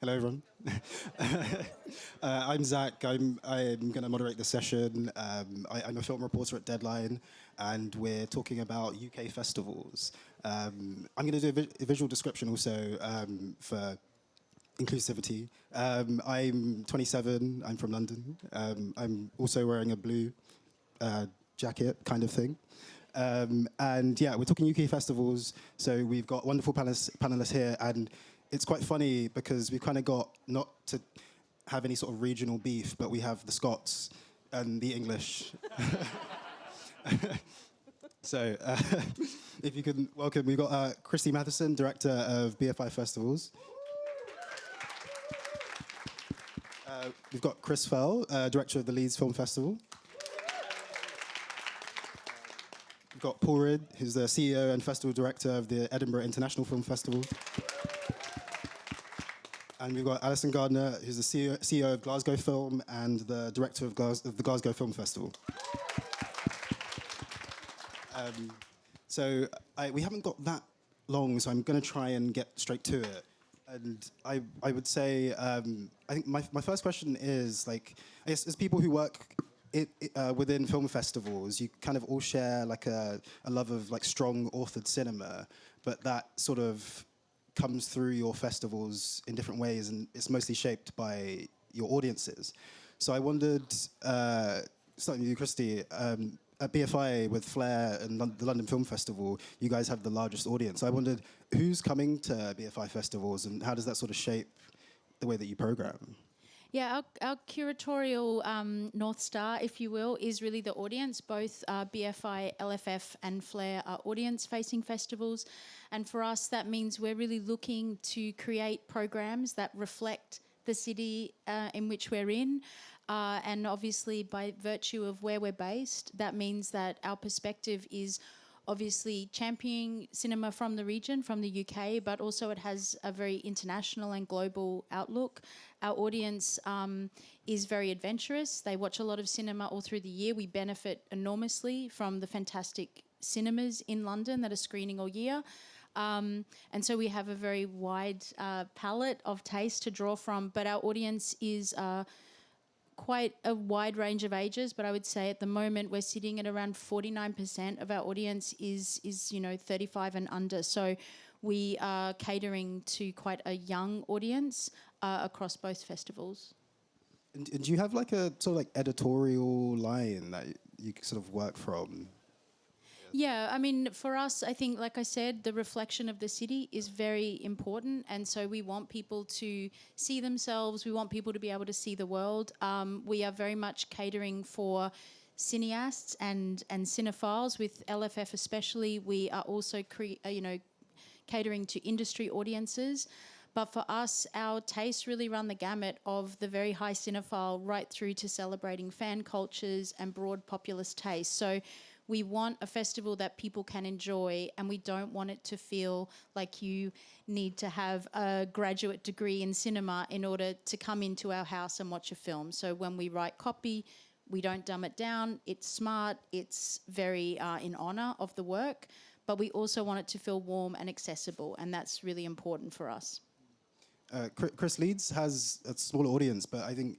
Hello, everyone. I'm Zach. I'm going to moderate the session. I'm a film reporter at Deadline, and we're talking about UK festivals. I'm going to do a visual description also for inclusivity. I'm 27. I'm from London. I'm also wearing a blue jacket kind of thing. And yeah, we're talking UK festivals. So we've got wonderful panelists here, and it's quite funny because we've kind of got not to have any sort of regional beef, but we have the Scots and the English. So if you can welcome, we've got Kristy Matheson, director of BFI Festivals. We've got Chris Fell, director of the Leeds Film Festival. We've got Paul Ridd, who's the CEO and festival director of the Edinburgh International Film Festival. And we've got Allison Gardner, who's the CEO of Glasgow Film and the director of the Glasgow Film Festival. We haven't got that long, so I'm going to try and get straight to it. And I would say, I think my first question is, like, I guess as people who work within film festivals, you kind of all share like a love of like strong authored cinema, but that sort of comes through your festivals in different ways, and it's mostly shaped by your audiences. So I wondered, starting with you, Kristy, at BFI with Flair and the London Film Festival, you guys have the largest audience. So I wondered, who's coming to BFI festivals, and how does that sort of shape the way that you program? Yeah, our curatorial North Star, if you will, is really the audience. Both BFI, LFF and Flair are audience-facing festivals. And for us, that means we're really looking to create programs that reflect the city in which we're in. And obviously, by virtue of where we're based, that means that our perspective is obviously championing cinema from the region, from the UK, but also it has a very international and global outlook. Our audience is very adventurous. They watch a lot of cinema all through the year. We benefit enormously from the fantastic cinemas in London that are screening all year. And so we have a very wide palette of taste to draw from, but our audience is quite a wide range of ages, but I would say at the moment we're sitting at around 49% of our audience is 35 and under. So we are catering to quite a young audience across both festivals. And do you have like a sort of like editorial line that you sort of work from? Yeah, I mean, for us, I think, like I said, the reflection of the city is very important. And so we want people to see themselves. We want people to be able to see the world. We are very much catering for cineasts and cinephiles. With LFF especially, we are also catering to industry audiences. But for us, our tastes really run the gamut of the very high cinephile right through to celebrating fan cultures and broad populist tastes. So we want a festival that people can enjoy, and we don't want it to feel like you need to have a graduate degree in cinema in order to come into our house and watch a film. So when we write copy, we don't dumb it down. It's smart. It's very in honour of the work. But we also want it to feel warm and accessible, and that's really important for us. Chris, Leeds has a small audience, but I think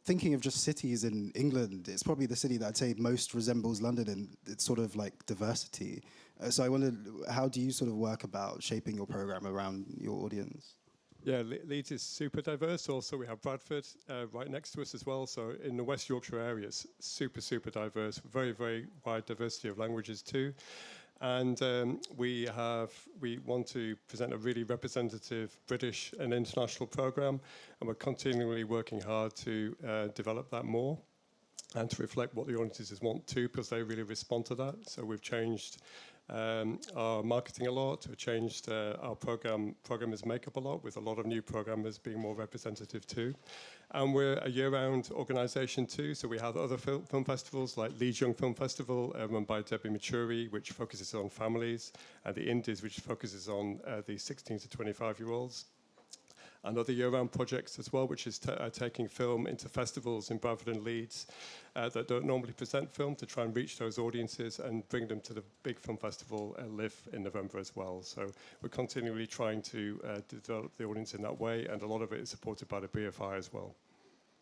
thinking of just cities in England, it's probably the city that I'd say most resembles London in its sort of like diversity. So I wondered, how do you sort of work about shaping your program around your audience? Yeah, Leeds is super diverse. Also, we have Bradford right next to us as well. So in the West Yorkshire area, it's super, super diverse. Very, very wide diversity of languages too. And we want to present a really representative British and international program, and we're continually working hard to develop that more and to reflect what the audiences want too, because they really respond to that. So we've changed our marketing a lot. We've changed our programmers' makeup a lot, with a lot of new programmers being more representative too. And we're a year-round organisation too, so we have other film festivals like Leeds Young Film Festival, run by Debbie Maturi, which focuses on families, and the Indies, which focuses on the 16 to 25-year-olds. and other year-round projects as well, which is taking film into festivals in Bradford and Leeds that don't normally present film, to try and reach those audiences and bring them to the big film festival LIV in November as well. So we're continually trying to develop the audience in that way, and a lot of it is supported by the BFI as well.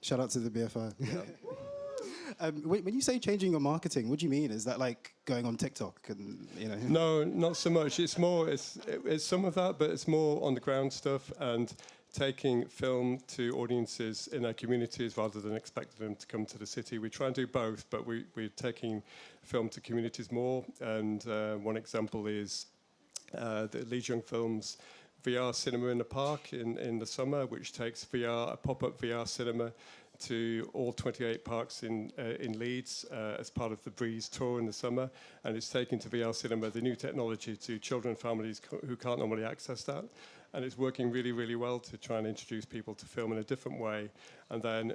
Shout out to the BFI. Yeah. When you say changing your marketing, what do you mean? Is that like going on TikTok and, you know? No, not so much. It's more, it's some of that, but it's more on the ground stuff and taking film to audiences in their communities rather than expecting them to come to the city. We try and do both, but we're taking film to communities more. And one example is the Leeds Young Films VR cinema in the park in the summer, which takes a pop-up VR cinema to all 28 parks in Leeds as part of the Breeze tour in the summer, and it's taking to VR cinema the new technology to children and families who can't normally access that, and it's working really, really well to try and introduce people to film in a different way, and then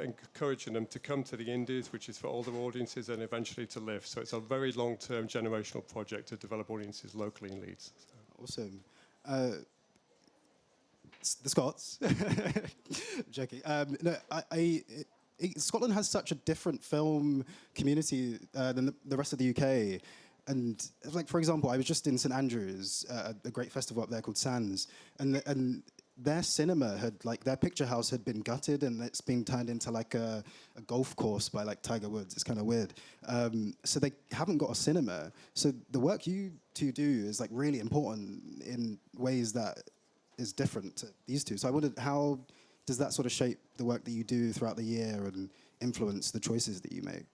encouraging them to come to the Indies, which is for older audiences, and eventually to LIV. So it's a very long-term generational project to develop audiences locally in Leeds. So. Awesome. The Scots. Joking. No, Scotland has such a different film community than the rest of the UK. And like, for example, I was just in St Andrews, a great festival up there called Sands, and their cinema had, like, their picture house had been gutted and it's been turned into like a golf course by like Tiger Woods. It's kind of weird. So they haven't got a cinema. So the work you two do is like really important in ways that is different to these two. So I wondered, how does that sort of shape the work that you do throughout the year and influence the choices that you make?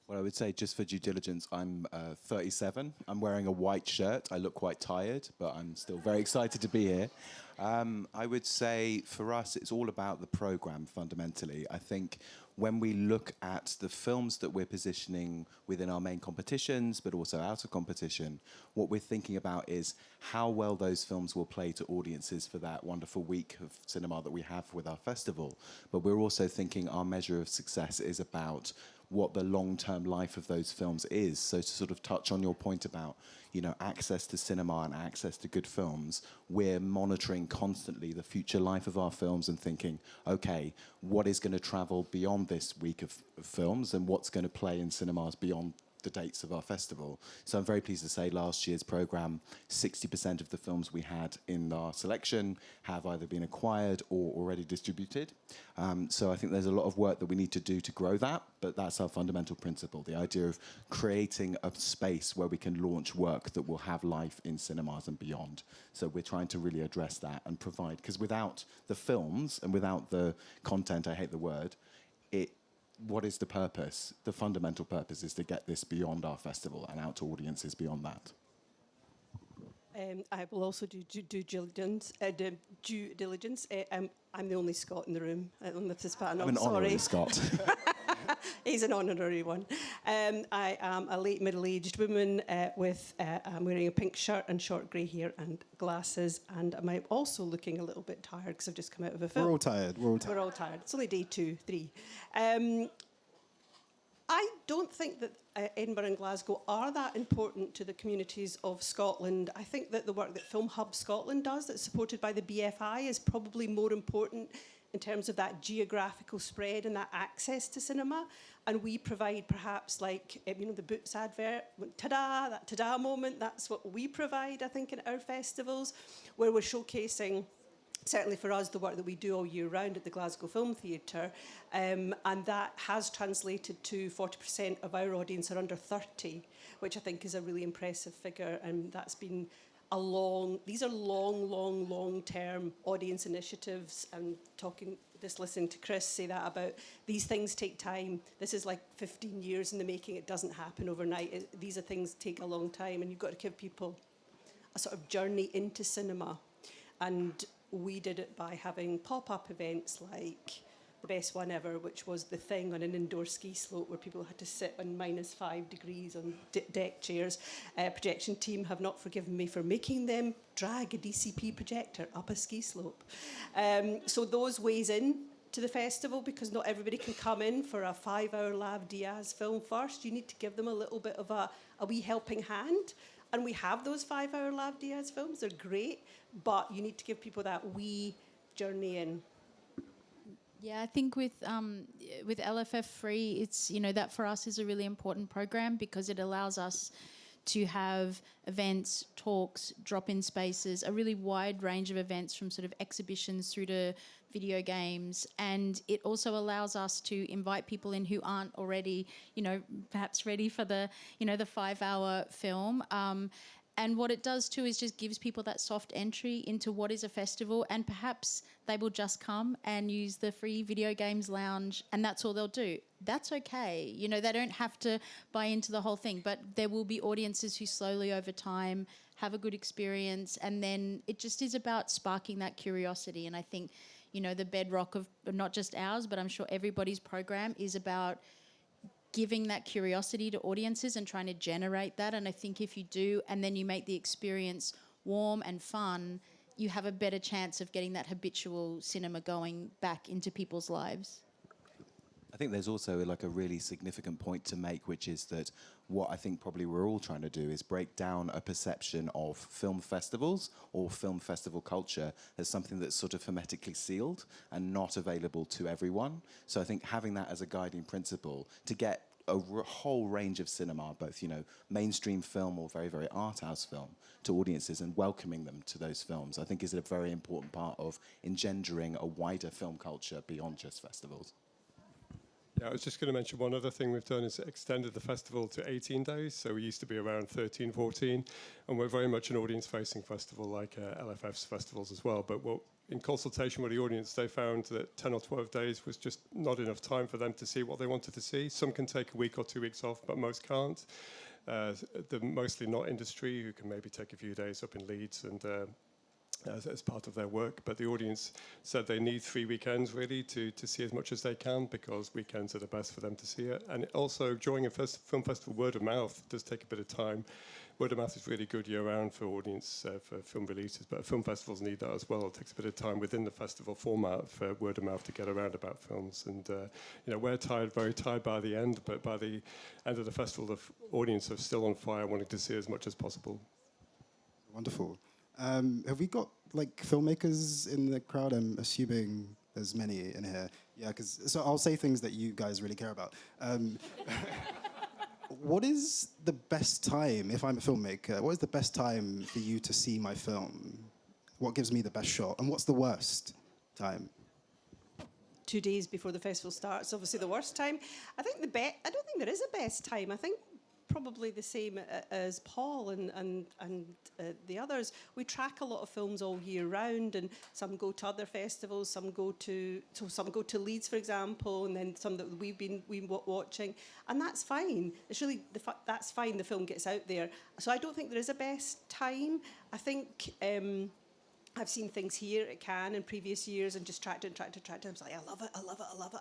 Well, I would say, just for due diligence, I'm 37. I'm wearing a white shirt. I look quite tired, but I'm still very excited to be here. I would say for us, it's all about the programme, fundamentally. I think when we look at the films that we're positioning within our main competitions, but also out of competition, what we're thinking about is how well those films will play to audiences for that wonderful week of cinema that we have with our festival. But we're also thinking our measure of success is about what the long-term life of those films is. So to sort of touch on your point about, you know, access to cinema and access to good films, we're monitoring constantly the future life of our films and thinking, okay, what is going to travel beyond this week of films and what's going to play in cinemas beyond the dates of our festival. So I'm very pleased to say last year's programme, 60% of the films we had in our selection have either been acquired or already distributed. So I think there's a lot of work that we need to do to grow that, but that's our fundamental principle, the idea of creating a space where we can launch work that will have life in cinemas and beyond. So we're trying to really address that and provide, because without the films and without the content, I hate the word, what is the purpose? The fundamental purpose is to get this beyond our festival and out to audiences beyond that. I will also do due diligence. I'm the only Scot in the room on this panel. I'm an honorary Scot. He's an honorary one. I am a late middle-aged woman I'm wearing a pink shirt and short grey hair and glasses, and I'm also looking a little bit tired because I've just come out of a film. We're all tired. We're all tired. It's only day 2, 3. I don't think that Edinburgh and Glasgow are that important to the communities of Scotland. I think that the work that Film Hub Scotland does, that's supported by the BFI, is probably more important in terms of that geographical spread and that access to cinema. And we provide perhaps like, the Boots advert, ta-da, that ta-da moment, that's what we provide, I think, in our festivals, where we're showcasing, certainly for us, the work that we do all year round at the Glasgow Film Theatre, and that has translated to 40% of our audience are under 30, which I think is a really impressive figure, and that's been these are long-term audience initiatives. And listening to Chris say that about these things take time. This is like 15 years in the making. It doesn't happen overnight. These are things that take a long time, and you've got to give people a sort of journey into cinema. And we did it by having pop-up events like the best one ever, which was The Thing on an indoor ski slope where people had to sit on -5 degrees on deck chairs. Projection team have not forgiven me for making them drag a DCP projector up a ski slope. So those ways in to the festival, because not everybody can come in for a 5-hour Lav Diaz film first. You need to give them a little bit of a wee helping hand. And we have those 5-hour Lav Diaz films. They're great, but you need to give people that wee journey in? Yeah, I think with LFF Free, it's, you know, that for us is a really important program because it allows us to have events, talks, drop-in spaces, a really wide range of events from sort of exhibitions through to video games. And it also allows us to invite people in who aren't already, you know, perhaps ready for the, you know, the 5-hour film. And what it does too is just gives people that soft entry into what is a festival, and perhaps they will just come and use the free video games lounge and that's all they'll do. That's okay. You know, they don't have to buy into the whole thing, but there will be audiences who slowly over time have a good experience, and then it just is about sparking that curiosity. And I think, you know, the bedrock of not just ours, but I'm sure everybody's program is about giving that curiosity to audiences and trying to generate that. And I think if you do, and then you make the experience warm and fun, you have a better chance of getting that habitual cinema going back into people's lives. I think there's also like a really significant point to make, which is that what I think probably we're all trying to do is break down a perception of film festivals or film festival culture as something that's sort of hermetically sealed and not available to everyone. So I think having that as a guiding principle to get a whole range of cinema, both, you know, mainstream film or very, very art house film, to audiences and welcoming them to those films, I think is a very important part of engendering a wider film culture beyond just festivals. Yeah, I was just going to mention one other thing we've done is extended the festival to 18 days. So we used to be around 13, 14, and we're very much an audience-facing festival like LFF's festivals as well. But in consultation with the audience, they found that 10 or 12 days was just not enough time for them to see what they wanted to see. Some can take a week or 2 weeks off, but most can't. They're mostly not industry, who can maybe take a few days up in Leeds and as part of their work, but the audience said they need 3 weekends really to see as much as they can, because weekends are the best for them to see it. And also, during a film festival, word of mouth does take a bit of time. Word of mouth is really good year-round for audience, for film releases, but film festivals need that as well. It takes a bit of time within the festival format for word of mouth to get around about films. And, you know, we're tired, very tired by the end, but by the end of the festival, the audience are still on fire, wanting to see as much as possible. Wonderful. Have we got like filmmakers in the crowd? I'm assuming there's many in here. Yeah, so I'll say things that you guys really care about. What is the best time, if I'm a filmmaker, what is the best time for you to see my film? What gives me the best shot? And what's the worst time? 2 days before the festival starts, obviously the worst time. I think I don't think there is a best time. I think probably the same as Paul and the others. We track a lot of films all year round, and some go to other festivals, some go to Leeds, for example, and then some that we've been watching, and that's fine. It's really that's fine. The film gets out there, so I don't think there is a best time. I think. I've seen things here at Cannes in previous years and just tracked it. I was like, I love it.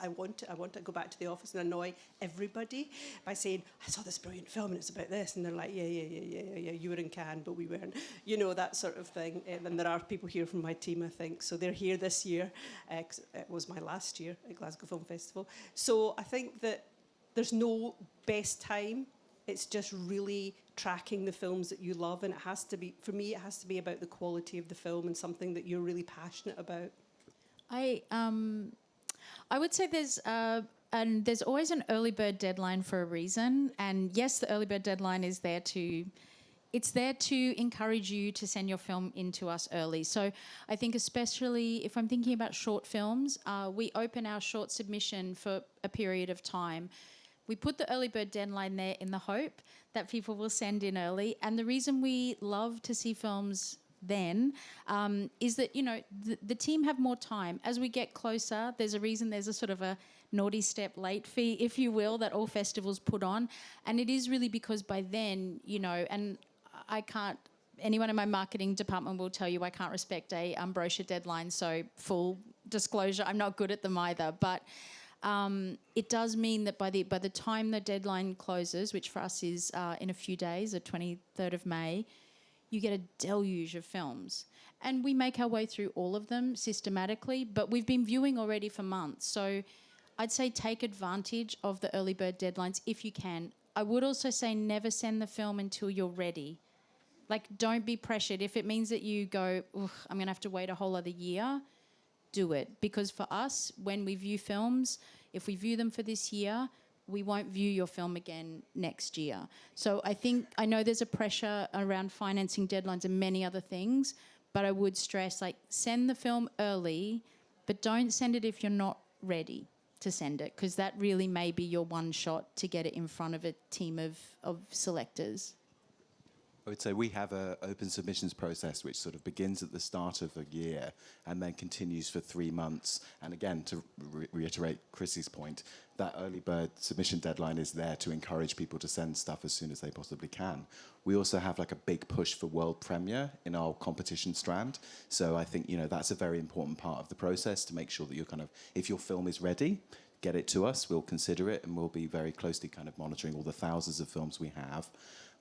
I want it. Go back to the office and annoy everybody by saying, I saw this brilliant film and it's about this. And they're like, yeah, you were in Cannes, but we weren't. You know, that sort of thing. And there are people here from my team, I think. So they're here this year. It was my last year at Glasgow Film Festival. So I think that there's no best time. It's just really tracking the films that you love, and it has to be, for me, it has to be about the quality of the film and something that you're really passionate about. I would say there's always an early bird deadline for a reason, and yes, the early bird deadline is there to encourage you to send your film in to us early. So I think especially if I'm thinking about short films, we open our short submission for a period of time. We put the early bird deadline there in the hope that people will send in early. And the reason we love to see films then is that, you know, the team have more time. As we get closer, there's a sort of a naughty step late fee, if you will, that all festivals put on. And it is really because by then, you know, and anyone in my marketing department will tell you I can't respect a brochure deadline. So full disclosure, I'm not good at them either. But it does mean that by the time the deadline closes, which for us is in a few days, the 23rd of May, you get a deluge of films. And we make our way through all of them systematically, but we've been viewing already for months. So I'd say take advantage of the early bird deadlines if you can. I would also say never send the film until you're ready. Like, don't be pressured. If it means that you go, I'm going to have to wait a whole other year, do it. Because for us, when we view films, if we view them for this year, we won't view your film again next year. So I know there's a pressure around financing deadlines and many other things, but I would stress, like, send the film early, but don't send it if you're not ready to send it, because that really may be your one shot to get it in front of a team of selectors. I would say we have an open submissions process which sort of begins at the start of the year and then continues for 3 months. And again, to reiterate Kristy's point, that early bird submission deadline is there to encourage people to send stuff as soon as they possibly can. We also have like a big push for world premiere in our competition strand. So I think, that's a very important part of the process to make sure that you're if your film is ready, get it to us, we'll consider it, and we'll be very closely monitoring all the thousands of films we have.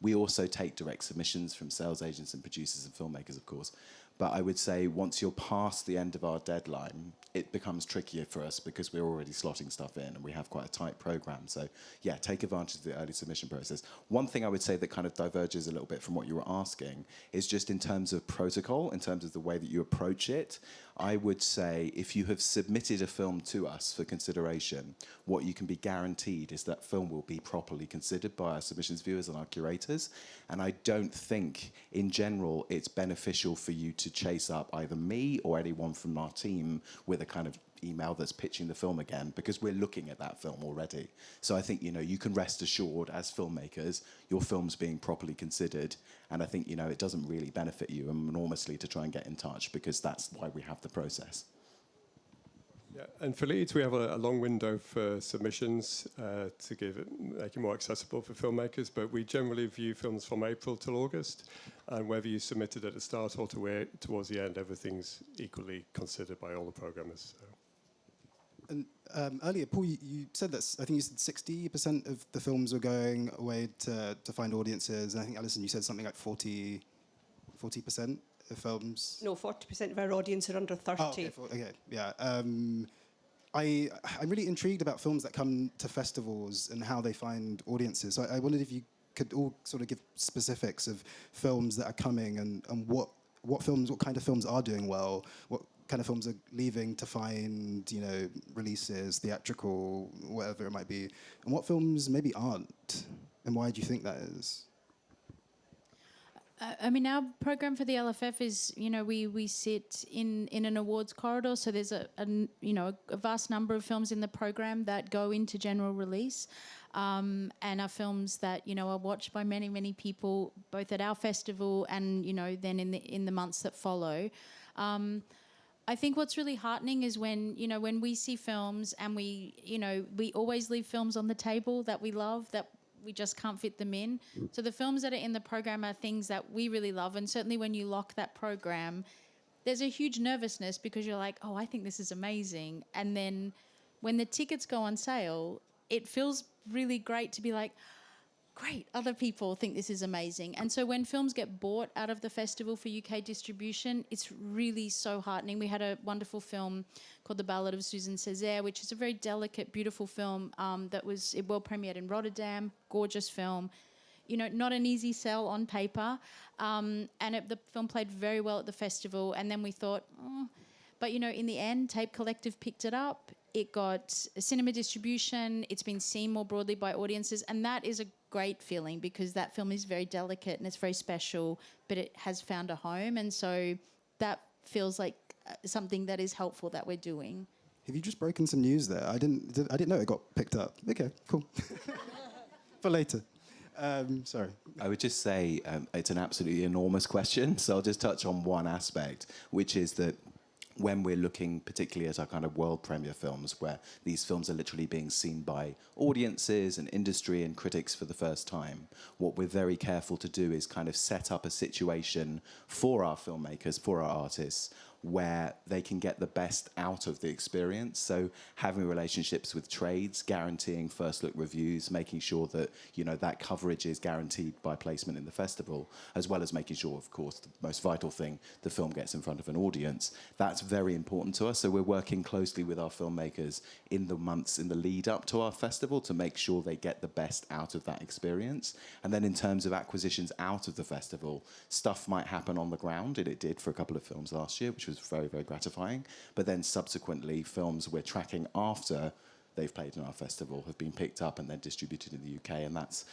We also take direct submissions from sales agents and producers and filmmakers, of course. But I would say once you're past the end of our deadline, it becomes trickier for us because we're already slotting stuff in and we have quite a tight program. So, yeah, take advantage of the early submission process. One thing I would say that kind of diverges a little bit from what you were asking is just in terms of protocol, in terms of the way that you approach it. I would say if you have submitted a film to us for consideration, what you can be guaranteed is that film will be properly considered by our submissions viewers and our curators. And I don't think, in general, it's beneficial for you to chase up either me or anyone from our team with a kind of email that's pitching the film again, because we're looking at that film already. So I think, you can rest assured as filmmakers, your film's being properly considered. And I think, it doesn't really benefit you enormously to try and get in touch, because that's why we have the process. Yeah, and for Leeds, we have a long window for submissions to make it more accessible for filmmakers, but we generally view films from April till August, and whether you submit it at the start or towards the end, everything's equally considered by all the programmers. So. And earlier, Paul, you said that, I think you said 60% of the films were going away to find audiences, and I think, Allison, you said something like 40% of films? No, 40% of our audience are under 30. Oh, okay, yeah. I'm really intrigued about films that come to festivals and how they find audiences. So I wondered if you could all sort of give specifics of films that are coming and what kind of films are doing well, what kind of films are leaving to find, releases, theatrical, whatever it might be, and what films maybe aren't, and why do you think that is? Our program for the LFF is, we sit in an awards corridor, so there's a vast number of films in the program that go into general release, and are films that are watched by many, many people, both at our festival and then in the months that follow. I think what's really heartening is when we see films and we always leave films on the table that we love, that we just can't fit them in. So the films that are in the program are things that we really love, and certainly when you lock that program, there's a huge nervousness because you're like, oh, I think this is amazing. And then when the tickets go on sale, it feels really great to be like, great, other people think this is amazing. And so when films get bought out of the festival for UK distribution, it's really so heartening. We had a wonderful film called The Ballad of Susan Césaire, which is a very delicate, beautiful film it world premiered in Rotterdam, gorgeous film. Not an easy sell on paper. The film played very well at the festival. And then we thought, but in the end, Tape Collective picked it up. It got cinema distribution. It's been seen more broadly by audiences. And that is a great feeling because that film is very delicate and it's very special, but it has found a home. And so that feels like something that is helpful that we're doing. Have you just broken some news there? I didn't know it got picked up. Okay, cool. For later. Sorry. I would just say it's an absolutely enormous question. So I'll just touch on one aspect, which is that when we're looking particularly at our kind of world premiere films, where these films are literally being seen by audiences and industry and critics for the first time, what we're very careful to do is kind of set up a situation for our filmmakers, for our artists, where they can get the best out of the experience. So having relationships with trades, guaranteeing first look reviews, making sure that, that coverage is guaranteed by placement in the festival, as well as making sure, of course, the most vital thing, the film gets in front of an audience. That's very important to us. So we're working closely with our filmmakers in the months in the lead up to our festival to make sure they get the best out of that experience. And then in terms of acquisitions out of the festival, stuff might happen on the ground, and it did for a couple of films last year, which was was very, very gratifying. But then subsequently, films we're tracking after they've played in our festival have been picked up and then distributed in the UK. And that's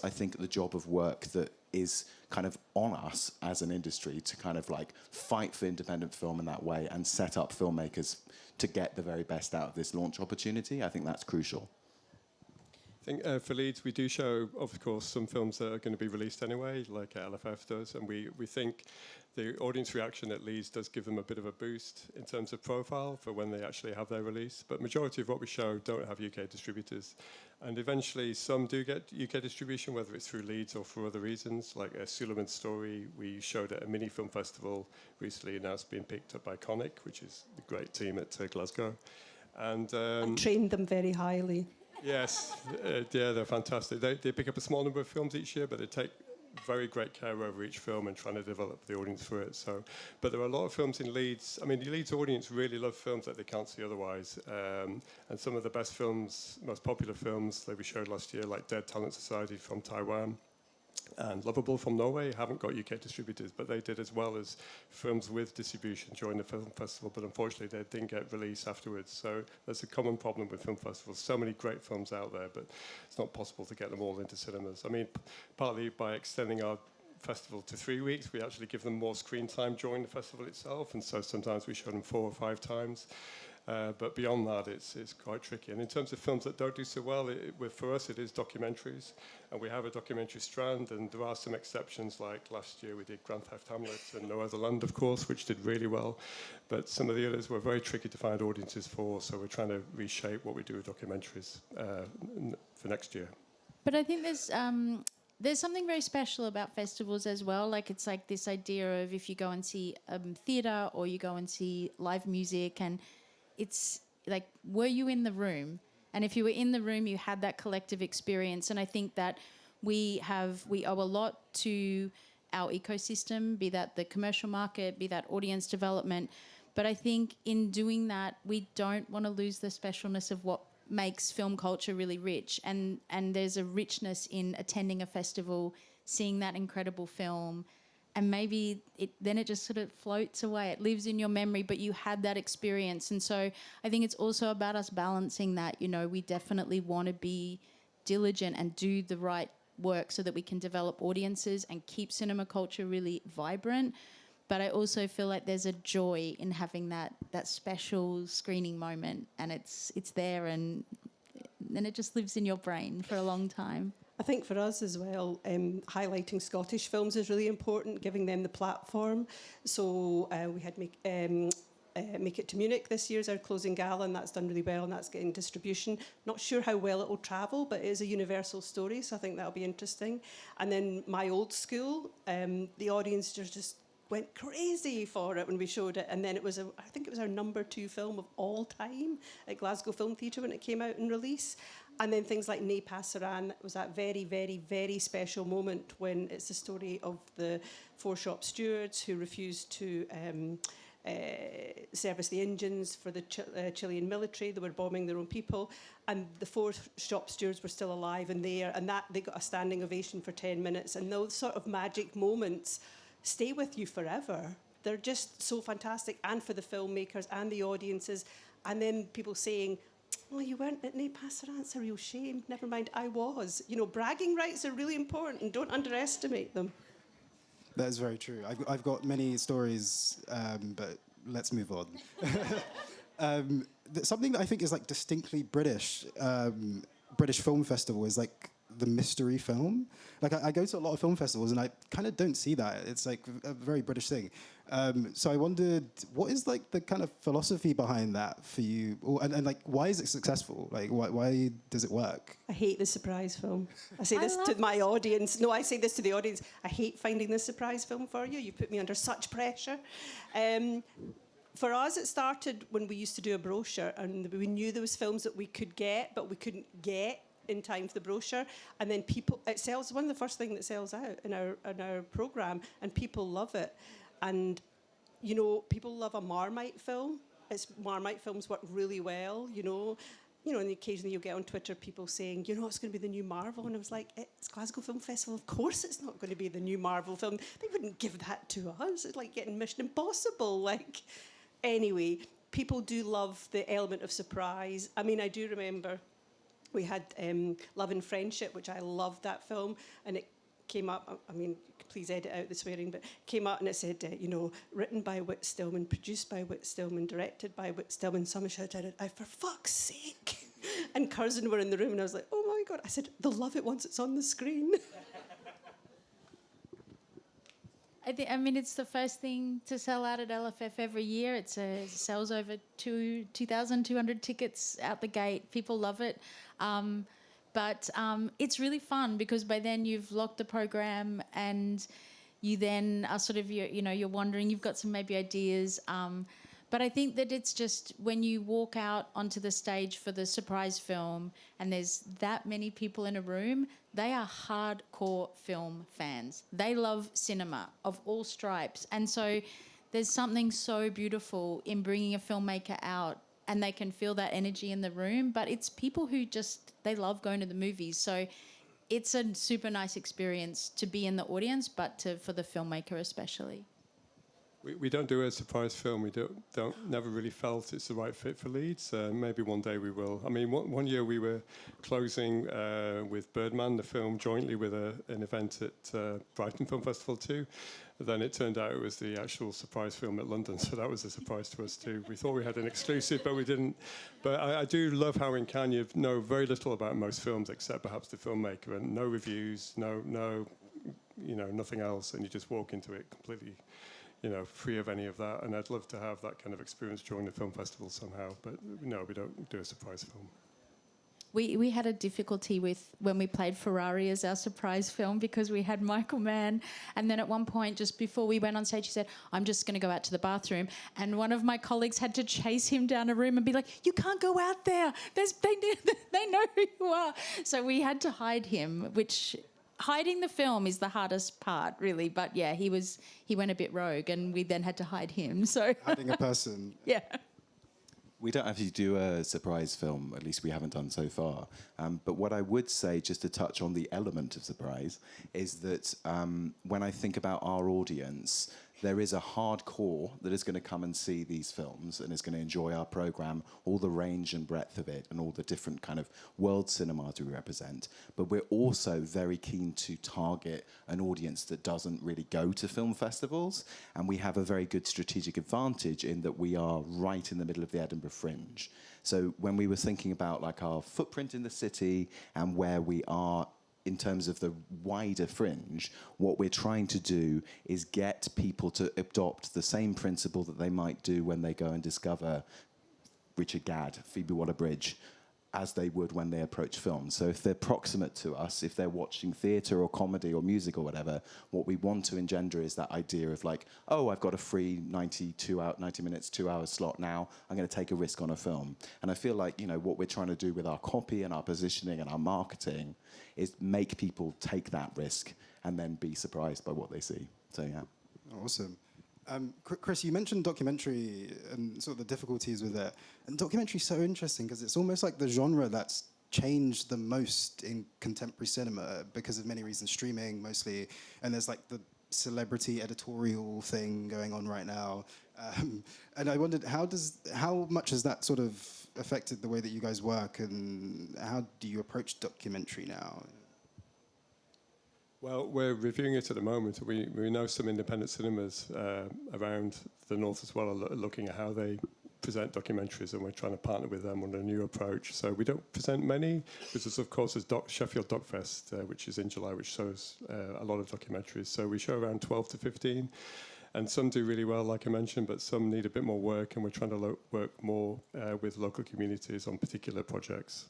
I think, the job of work that is kind of on us as an industry to kind of like fight for independent film in that way and set up filmmakers to get the very best out of this launch opportunity. I think that's crucial. I think for Leeds, we do show, of course, some films that are going to be released anyway, like LFF does, and we think the audience reaction at Leeds does give them a bit of a boost in terms of profile for when they actually have their release. But majority of what we show don't have UK distributors. And eventually some do get UK distribution, whether it's through Leeds or for other reasons, like Suleiman's Story we showed at a mini film festival recently, and now it's being picked up by Conic, which is the great team at Glasgow. And I trained them very highly. Yes, yeah, they're fantastic. They pick up a small number of films each year, but they take very great care over each film and trying to develop the audience for it. So, but there are a lot of films in Leeds. I mean, the Leeds audience really love films that they can't see otherwise. And some of the best films, most popular films that we showed last year, like Dead Talent Society from Taiwan and Lovable from Norway, haven't got UK distributors, but they did as well as films with distribution during the film festival, but unfortunately they didn't get released afterwards. So there's a common problem with film festivals. So many great films out there, but it's not possible to get them all into cinemas. I mean, partly by extending our festival to 3 weeks, we actually give them more screen time during the festival itself, and so sometimes we show them 4 or 5 times. But beyond that, it's quite tricky. And in terms of films that don't do so well, for us, it is documentaries. And we have a documentary strand, and there are some exceptions, like last year we did Grand Theft Hamlet and No Other Land, of course, which did really well. But some of the others were very tricky to find audiences for, so we're trying to reshape what we do with documentaries for next year. But I think there's something very special about festivals as well. Like, it's like this idea of if you go and see theatre or you go and see live music, and it's like, were you in the room? And if you were in the room, you had that collective experience. And I think that we owe a lot to our ecosystem, be that the commercial market, be that audience development. But I think in doing that, we don't want to lose the specialness of what makes film culture really rich. And there's a richness in attending a festival, seeing that incredible film, and maybe then it just sort of floats away. It lives in your memory, but you had that experience. And so I think it's also about us balancing that. You know, we definitely want to be diligent and do the right work so that we can develop audiences and keep cinema culture really vibrant. But I also feel like there's a joy in having that special screening moment, and it's there, and then it just lives in your brain for a long time. I think for us as well, highlighting Scottish films is really important, giving them the platform. So we had Make It to Munich this year as our closing gala, and that's done really well, and that's getting distribution. Not sure how well it will travel, but it is a universal story, so I think that'll be interesting. And then My Old School, the audience just went crazy for it when we showed it, and then I think it was our number 2 film of all time at Glasgow Film Theatre when it came out in release. And then things like Ne Passeran was that very, very, very special moment when it's the story of the 4 shop stewards who refused to service the engines for the Chilean military. They were bombing their own people, and the 4 shop stewards were still alive and there, and that they got a standing ovation for 10 minutes. And those sort of magic moments stay with you forever. They're just so fantastic, and for the filmmakers and the audiences. And then people saying, "Oh, you weren't at Ne Passeran, it's a real shame. Never mind, I was." You know, bragging rights are really important, and don't underestimate them. That is very true. I've got many stories, but let's move on. Something that I think is like distinctly British film festival is like the mystery film. Like I go to a lot of film festivals and I kind of don't see that. It's like a very British thing. So I wondered, what is like the kind of philosophy behind that for you? And like, why is it successful? Like, why does it work? I hate the surprise film. I say this to my audience. No, I say this to the audience. I hate finding the surprise film for you. You put me under such pressure. For us, it started when we used to do a brochure, and we knew there was films that we could get, but we couldn't get in time for the brochure. And then it sells, one of the first things that sells out in our programme, and people love it. And, you know, people love a Marmite film. Marmite films work really well, you know. you know, and occasionally you'll get on Twitter people saying, you know, it's going to be the new Marvel. And I was like, it's Glasgow Film Festival. Of course it's not going to be the new Marvel film. They wouldn't give that to us. It's like getting Mission Impossible. Like, anyway, people do love the element of surprise. I mean, I do remember we had Love and Friendship, which I loved that film. And it came up, I mean, please edit out the swearing, but came out and it said, you know, written by Whit Stillman, produced by Whit Stillman, directed by Whit Stillman. Someone shouted out, for fuck's sake. And Curzon were in the room and I was like, oh my God. I said, they'll love it once it's on the screen. I mean, it's the first thing to sell out at LFF every year. It sells over 2,200 tickets out the gate. People love it. But it's really fun because by then you've locked the program and you then are sort of, you're wondering, you've got some maybe ideas. But I think that it's just when you walk out onto the stage for the surprise film and there's that many people in a room, they are hardcore film fans. They love cinema of all stripes. And so there's something so beautiful in bringing a filmmaker out and they can feel that energy in the room. But it's people who just, they love going to the movies. So it's a super nice experience to be in the audience, but for the filmmaker especially. We don't do a surprise film. We never really felt it's the right fit for Leeds. Maybe one day we will. I mean, one year we were closing with Birdman, the film, jointly with an event at Brighton Film Festival too. Then it turned out it was the actual surprise film at London, so that was a surprise to us too. We thought we had an exclusive, but we didn't. But I do love how in Cannes you know very little about most films except perhaps the filmmaker, and no reviews, no, nothing else, and you just walk into it completely, free of any of that. And I'd love to have that kind of experience during the film festival somehow. But no, we don't do a surprise film. We had a difficulty with when we played Ferrari as our surprise film because we had Michael Mann, and then at one point just before we went on stage he said, I'm just going to go out to the bathroom, and one of my colleagues had to chase him down a room and be like, you can't go out there, they know who you are. So we had to hide him, which hiding the film is the hardest part really, but yeah, he went a bit rogue and we then had to hide him. So hiding a person. Yeah. We don't actually do a surprise film, at least we haven't done so far. But what I would say, just to touch on the element of surprise, is that when I think about our audience, there is a hardcore that is going to come and see these films and is going to enjoy our programme, all the range and breadth of it and all the different kind of world cinemas we represent. But we're also very keen to target an audience that doesn't really go to film festivals, and we have a very good strategic advantage in that we are right in the middle of the Edinburgh Fringe. So when we were thinking about like our footprint in the city and where we are in terms of the wider fringe, what we're trying to do is get people to adopt the same principle that they might do when they go and discover Richard Gadd, Phoebe Waller-Bridge, as they would when they approach film. So if they're proximate to us, if they're watching theatre or comedy or music or whatever, what we want to engender is that idea of like, oh, I've got a free 90 minutes, 2 hours slot now, I'm going to take a risk on a film. And I feel like, what we're trying to do with our copy and our positioning and our marketing is make people take that risk and then be surprised by what they see. So, yeah. Awesome. Chris, you mentioned documentary and sort of the difficulties with it. And documentary is so interesting because it's almost like the genre that's changed the most in contemporary cinema because of many reasons, streaming mostly, and there's like the celebrity editorial thing going on right now. And I wondered, how much has that sort of affected the way that you guys work, and how do you approach documentary now? Well, we're reviewing it at the moment. We know some independent cinemas around the north as well are looking at how they present documentaries, and we're trying to partner with them on a new approach. So we don't present many, but there's, of course, there's Sheffield Doc Fest, which is in July, which shows a lot of documentaries. So we show around 12 to 15, and some do really well, like I mentioned, but some need a bit more work, and we're trying to work more with local communities on particular projects.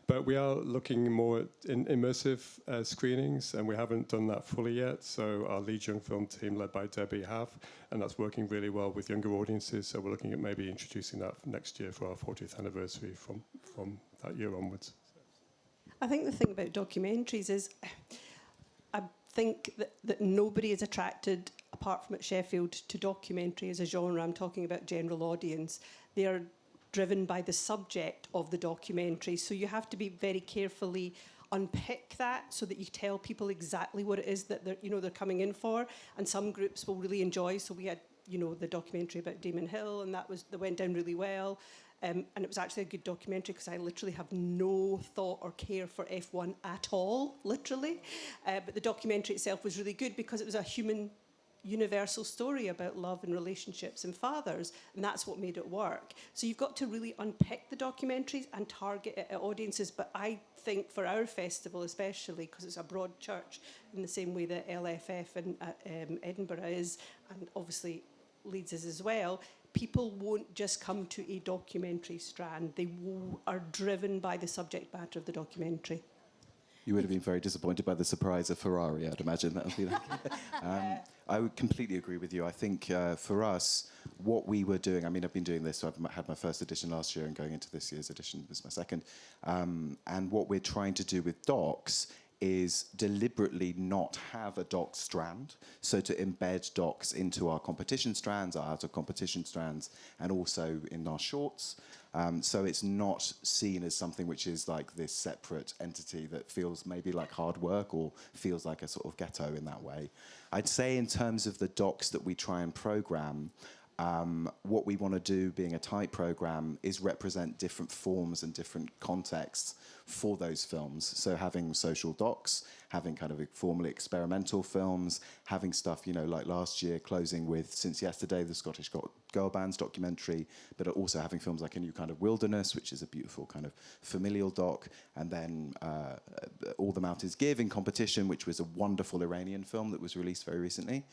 But we are looking more at immersive screenings, and we haven't done that fully yet. So our Leeds Young Film team, led by Debbie, have, and that's working really well with younger audiences. So we're looking at maybe introducing that next year for our 40th anniversary from that year onwards. I think the thing about documentaries is I think that nobody is attracted, apart from at Sheffield, to documentary as a genre. I'm talking about general audience. They are driven by the subject of the documentary. So you have to be very carefully unpick that so that you tell people exactly what it is that they're coming in for. And some groups will really enjoy. So we had, the documentary about Damon Hill, and that went down really well. And it was actually a good documentary because I literally have no thought or care for F1 at all, literally. But the documentary itself was really good because it was a human, universal story about love and relationships and fathers, and that's what made it work. So you've got to really unpick the documentaries and target it at audiences. But I think for our festival especially, because it's a broad church in the same way that LFF and Edinburgh is, and obviously Leeds is as well, people won't just come to a documentary strand. They are driven by the subject matter of the documentary. You would have been very disappointed by the surprise of Ferrari, I'd imagine. That would be I would completely agree with you. I think for us, what we were doing, I've been doing this, so I've had my first edition last year and going into this year's edition, this is my second. And what we're trying to do with docs is deliberately not have a doc strand, so to embed docs into our competition strands, our out-of-competition strands, and also in our shorts. So it's not seen as something which is like this separate entity that feels maybe like hard work or feels like a sort of ghetto in that way. I'd say in terms of the docs that we try and program, what we want to do, being a tight program, is represent different forms and different contexts for those films. So having social docs, having kind of formally experimental films, having stuff, like last year closing with Since Yesterday, the Scottish girl band's documentary, but also having films like A New Kind of Wilderness, which is a beautiful kind of familial doc, and then All the Mountains Give in competition, which was a wonderful Iranian film that was released very recently.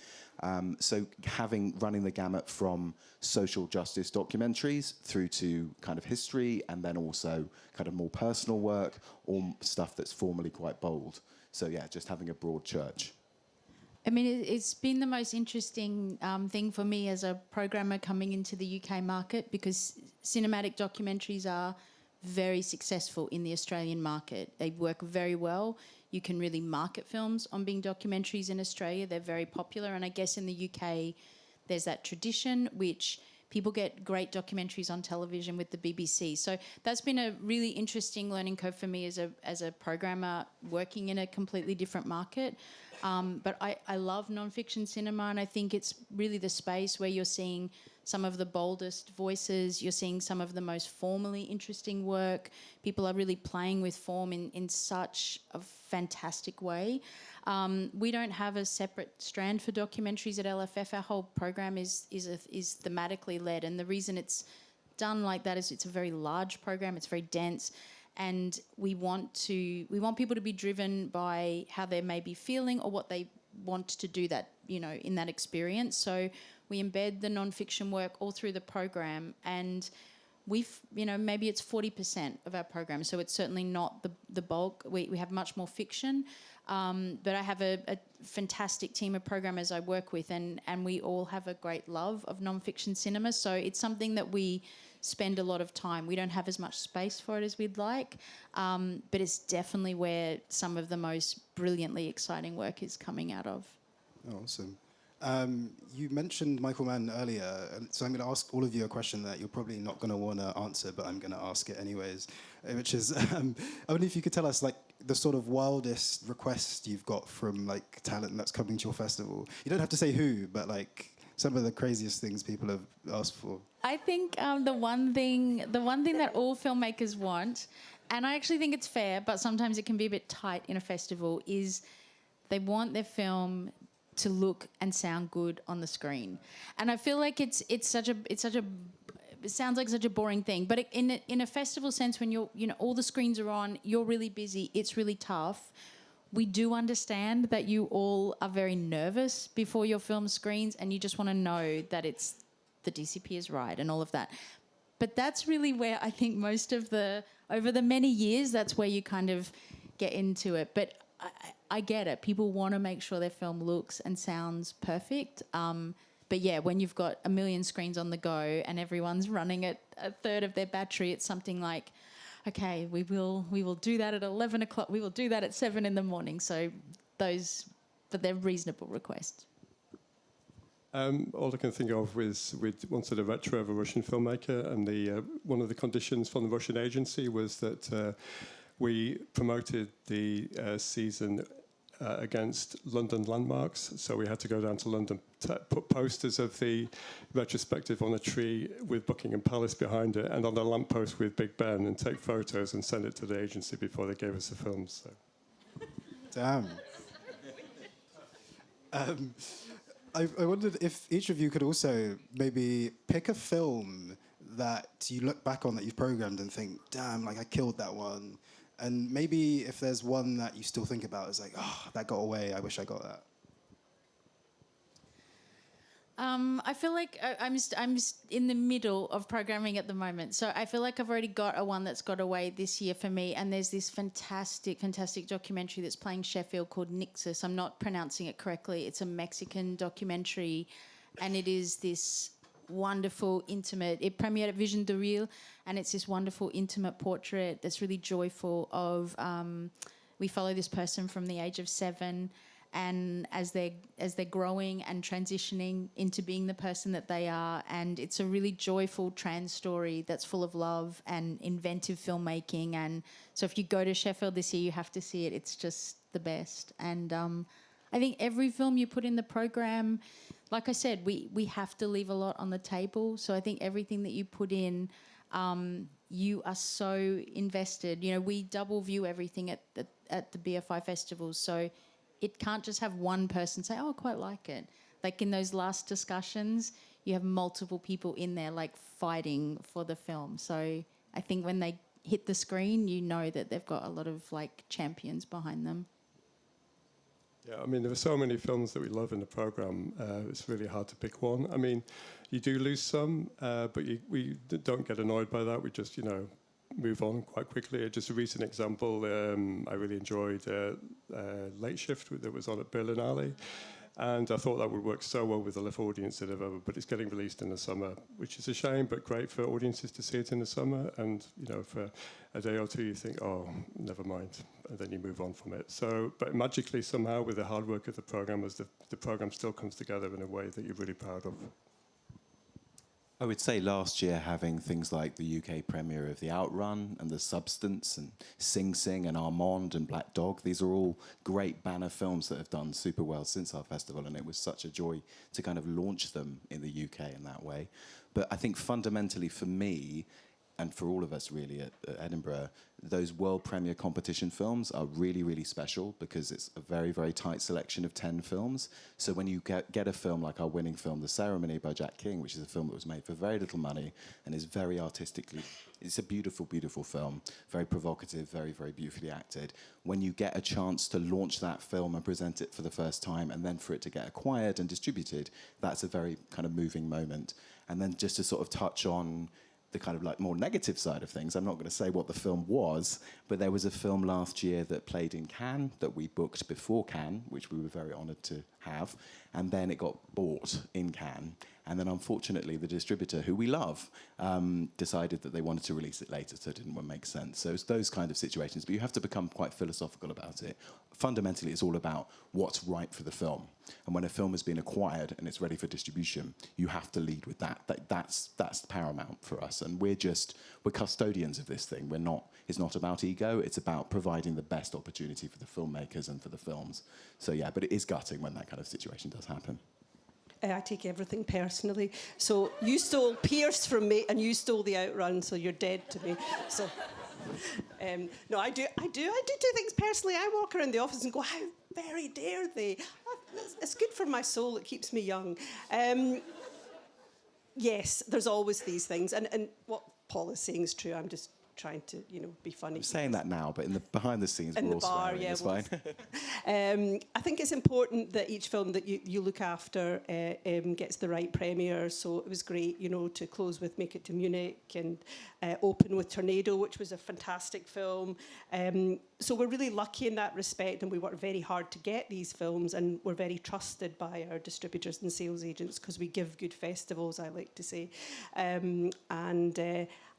So running the gamut from social justice documentaries through to kind of history, and then also kind of more personal work or stuff that's formally quite bold. So yeah, just having a broad church. It's been the most interesting thing for me as a programmer coming into the UK market, because cinematic documentaries are very successful in the Australian market. They work very well. You can really market films on being documentaries in Australia. They're very popular. And I guess in the UK, there's that tradition, which people get great documentaries on television with the BBC. So that's been a really interesting learning curve for me as a programmer working in a completely different market. But I love non-fiction cinema, and I think it's really the space where you're seeing some of the boldest voices, you're seeing some of the most formally interesting work. People are really playing with form in such a fantastic way. We don't have a separate strand for documentaries at LFF. Our whole program is thematically led, and the reason it's done like that is it's a very large program, it's very dense, and we want people to be driven by how they may be feeling or what they want to do that, in that experience. So we embed the non-fiction work all through the program, and maybe it's 40% of our program, so it's certainly not the bulk. We have much more fiction, but I have a fantastic team of programmers I work with, and we all have a great love of non-fiction cinema, so it's something that we spend a lot of time. We don't have as much space for it as we'd like, but it's definitely where some of the most brilliantly exciting work is coming out of. Awesome. You mentioned Michael Mann earlier, so I'm going to ask all of you a question that you're probably not going to want to answer, but I'm going to ask it anyways, which is, I wonder if you could tell us, the sort of wildest request you've got from, talent that's coming to your festival. You don't have to say who, but, some of the craziest things people have asked for. I think the one thing that all filmmakers want, and I actually think it's fair, but sometimes it can be a bit tight in a festival, is they want their film to look and sound good on the screen. And I feel like it sounds like such a boring thing, but in a festival sense, when all the screens are on, you're really busy, it's really tough. We do understand that you all are very nervous before your film screens, and you just want to know that the DCP is right and all of that. But that's really where I think over the many years, that's where you kind of get into it. But I get it. People want to make sure their film looks and sounds perfect. But yeah, when you've got a million screens on the go and everyone's running at a third of their battery, it's something like, okay, we will do that at 11 o'clock. We will do that at 7 in the morning. So but they're reasonable requests. All I can think of was we wanted a retro of a Russian filmmaker, and one of the conditions from the Russian agency was that we promoted the season against London landmarks. So we had to go down to London, put posters of the retrospective on a tree with Buckingham Palace behind it, and on a lamppost with Big Ben, and take photos and send it to the agency before they gave us the films. So. Damn. I wondered if each of you could also maybe pick a film that you look back on that you've programmed and think, damn, like I killed that one. And maybe if there's one that you still think about, it's like, oh, that got away, I wish I got that. I feel like I'm in the middle of programming at the moment. So I feel like I've already got a one that's got away this year for me. And there's this fantastic documentary that's playing Sheffield called Nixus. I'm not pronouncing it correctly. It's a Mexican documentary. And it is this wonderful, intimate... It premiered at Vision de Real. And it's this wonderful, intimate portrait that's really joyful of... we follow this person from the age of 7... and as they're growing and transitioning into being the person that they are, and it's a really joyful trans story that's full of love and inventive filmmaking. And so if you go to Sheffield this year, you have to see it. It's just the best. And I think every film you put in the program, like I said, we have to leave a lot on the table. So I think everything that you put in, you are so invested. You know, we double view everything at the BFI festivals, so it can't just have one person say, oh, I quite like it. Like in those last discussions, you have multiple people in there like fighting for the film. So I think when they hit the screen, you know that they've got a lot of like champions behind them. Yeah, I mean, there are so many films that we love in the programme. It's really hard to pick one. I mean, you do lose some, but we don't get annoyed by that. We just, move on quite quickly. Just a recent example, I really enjoyed Late Shift that was on at Berlinale, and I thought that would work so well with the left audience that ever, but it's getting released in the summer, which is a shame, but great for audiences to see it in the summer. And for a day or two you think, oh, never mind, and then you move on from it. So, but magically somehow with the hard work of the programmers, the program still comes together in a way that you're really proud of. I would say last year having things like the UK premiere of The Outrun and The Substance and Sing Sing and Armand and Black Dog, these are all great banner films that have done super well since our festival, and it was such a joy to kind of launch them in the UK in that way. But I think fundamentally for me, and for all of us really at Edinburgh, those world premiere competition films are really, really special because it's a very, very tight selection of 10 films. So when you get a film like our winning film, The Ceremony by Jack King, which is a film that was made for very little money and is very artistically, it's a beautiful, beautiful film, very provocative, very, very beautifully acted. When you get a chance to launch that film and present it for the first time and then for it to get acquired and distributed, that's a very kind of moving moment. And then just to sort of touch on the kind of like more negative side of things, I'm not going to say what the film was, but there was a film last year that played in Cannes that we booked before Cannes, which we were very honoured to have, and then it got bought in Cannes. And then unfortunately the distributor, who we love, decided that they wanted to release it later, so it didn't make sense. So it's those kind of situations, but you have to become quite philosophical about it. Fundamentally, it's all about what's right for the film. And when a film has been acquired and it's ready for distribution, you have to lead with that. That's paramount for us. And we're custodians of this thing. It's not about ego, it's about providing the best opportunity for the filmmakers and for the films. So yeah, but it is gutting when that kind of situation does happen. I take everything personally. So you stole Pierce from me, and you stole The Outrun, so you're dead to me. So, no, I do things personally. I walk around the office and go, how very dare they? It's good for my soul. It keeps me young. Yes, there's always these things, and what Paul is saying is true. I'm just trying to, be funny. I'm saying that now, but behind the scenes, we're all swearing. It's fine. I think it's important that each film that you look after gets the right premiere. So it was great, to close with Make It to Munich and open with Tornado, which was a fantastic film. So we're really lucky in that respect, and we work very hard to get these films, and we're very trusted by our distributors and sales agents because we give good festivals, I like to say.